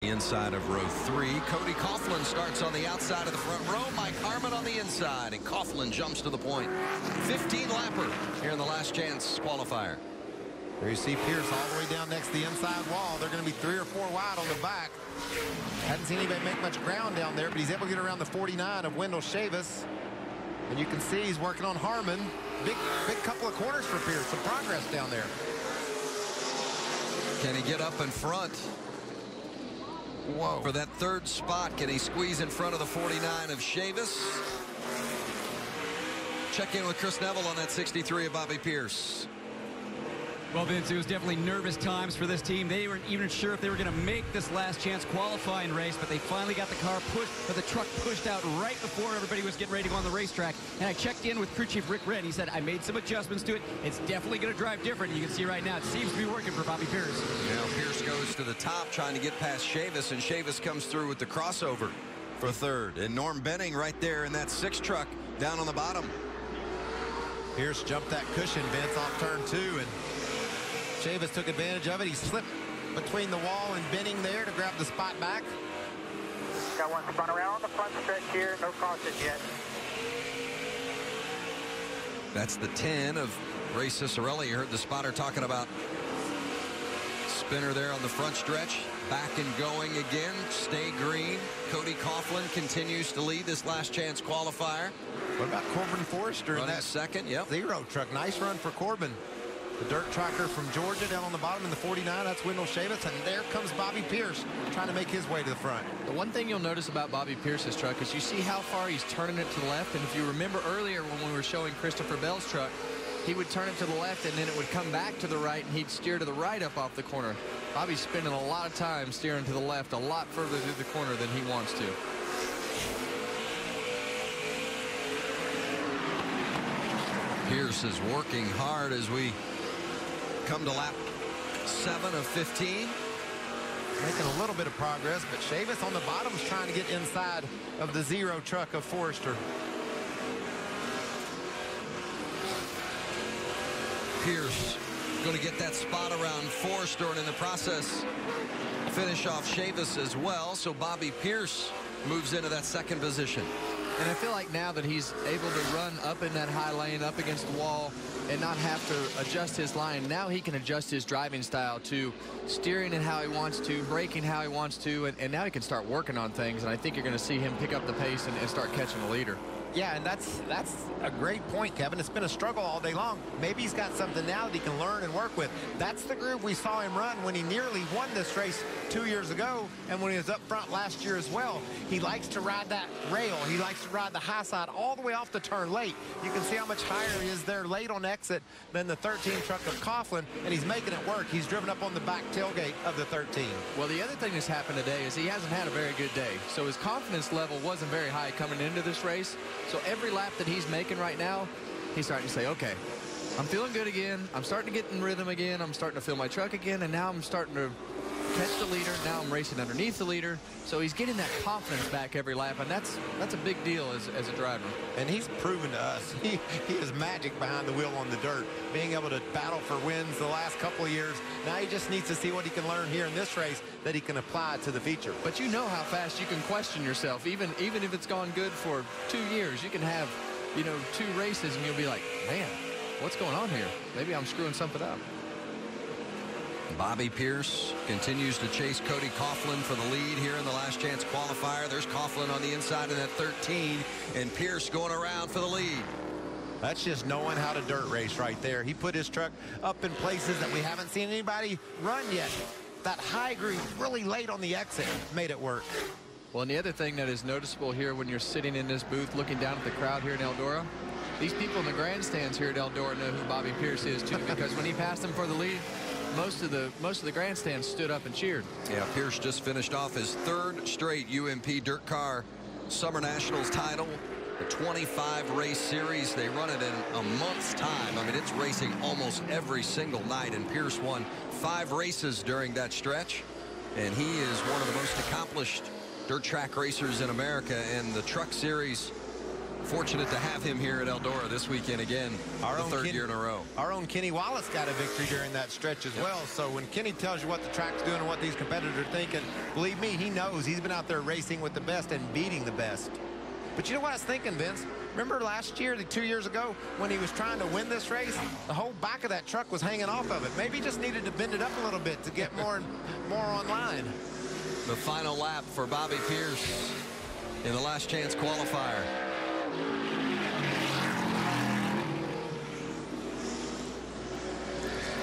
Inside of row 3, Cody Coughlin starts on the outside of the front row. Mike Harmon on the inside, and Coughlin jumps to the point. 15-lapper here in the last chance qualifier. There you see Pierce all the way down next to the inside wall. They're going to be 3 or 4 wide on the back. Hadn't seen anybody make much ground down there, but he's able to get around the 49 of Wendell Chavis. And you can see he's working on Harmon. Big couple of corners for Pierce. Some progress down there. Can he get up in front? Whoa. For that third spot, can he squeeze in front of the 49 of Chavis? Check in with Chris Neville on that 63 of Bobby Pierce. Well, Vince, it was definitely nervous times for this team. They weren't even sure if they were going to make this last chance qualifying race, but they finally got the car pushed, or the truck pushed out right before everybody was getting ready to go on the racetrack. And I checked in with crew chief Rick Wren. He said, I made some adjustments to it. It's definitely going to drive different. You can see right now, it seems to be working for Bobby Pierce. Now Pierce goes to the top trying to get past Chavis, and Chavis comes through with the crossover for third. And Norm Benning right there in that 6 truck down on the bottom. Pierce jumped that cushion, Vince, off turn 2, and Chavis took advantage of it. He slipped between the wall and Benning there to grab the spot back. Got one spun around the front stretch here. No caution yet. That's the 10 of Ray Cicerelli. You heard the spotter talking about spinner there on the front stretch. Back and going again. Stay green. Cody Coughlin continues to lead this last chance qualifier. What about Corbin Forrester in that second? Yep. 0 truck? Nice run for Corbin. The dirt tracker from Georgia down on the bottom in the 49. That's Wendell Chavis. And there comes Bobby Pierce trying to make his way to the front. The one thing you'll notice about Bobby Pierce's truck is you see how far he's turning it to the left. And if you remember earlier when we were showing Christopher Bell's truck, he would turn it to the left and then it would come back to the right and he'd steer to the right up off the corner. Bobby's spending a lot of time steering to the left a lot further through the corner than he wants to. Pierce is working hard as we come to lap 7 of 15. Making a little bit of progress, but Chavis on the bottom is trying to get inside of the 0 truck of Forrester. Pierce going to get that spot around Forrester, and in the process finish off Chavis as well. So Bobby Pierce moves into that second position. And I feel like now that he's able to run up in that high lane, up against the wall, and not have to adjust his line, now he can adjust his driving style to steering it how he wants to, braking how he wants to, and now he can start working on things. And I think you're going to see him pick up the pace and start catching the leader. Yeah, and that's a great point, Kevin. It's been a struggle all day long. Maybe he's got something now that he can learn and work with. That's the groove we saw him run when he nearly won this race 2 years ago and when he was up front last year as well. He likes to ride that rail. He likes to ride the high side all the way off the turn late. You can see how much higher he is there late on exit than the 13 truck of Coughlin, and he's making it work. He's driven up on the back tailgate of the 13. Well, the other thing that's happened today is he hasn't had a very good day. So his confidence level wasn't very high coming into this race. So every lap that he's making right now, he's starting to say, okay, I'm feeling good again. I'm starting to get in rhythm again. I'm starting to feel my truck again. And now I'm starting to catch the leader. Now I'm racing underneath the leader. So he's getting that confidence back every lap. And that's a big deal as a driver. And he's proven to us he is magic behind the wheel on the dirt. Being able to battle for wins the last couple of years. Now he just needs to see what he can learn here in this race that he can apply to the feature. But you know how fast you can question yourself. Even if it's gone good for 2 years, you can have, 2 races and you'll be like, man, what's going on here? Maybe I'm screwing something up. Bobby Pierce continues to chase Cody Coughlin for the lead here in the last chance qualifier. There's Coughlin on the inside of that 13, and Pierce going around for the lead. That's just knowing how to dirt race right there. He put his truck up in places that we haven't seen anybody run yet. That high groove really late on the exit made it work. Well, and the other thing that is noticeable here when you're sitting in this booth looking down at the crowd here in Eldora, these people in the grandstands here at Eldora know who Bobby Pierce is too, because when he passed them for the lead, most of the grandstands stood up and cheered. Yeah, Pierce just finished off his 3rd straight UMP Dirt Car Summer Nationals title. The 25 race series, they run it in a month's time. I mean, it's racing almost every single night, and Pierce won 5 races during that stretch. And he is one of the most accomplished dirt track racers in America, and the truck series Fortunate to have him here at Eldora this weekend again, the third year in a row. Our own Kenny Wallace got a victory during that stretch as well. So when Kenny tells you what the track's doing and what these competitors are thinking, believe me, he knows. He's been out there racing with the best and beating the best. But you know what I was thinking, Vince? Remember last year, 2 years ago, when he was trying to win this race, the whole back of that truck was hanging off of it. Maybe he just needed to bend it up a little bit to get more online. The final lap for Bobby Pierce in the last chance qualifier.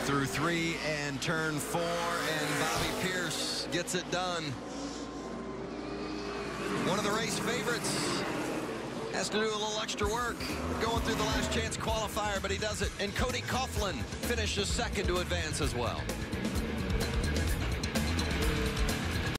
Through 3 and turn 4, and Bobby Pierce gets it done. One of the race favorites has to do a little extra work going through the last chance qualifier, but he does it. And Cody Coughlin finishes second to advance as well.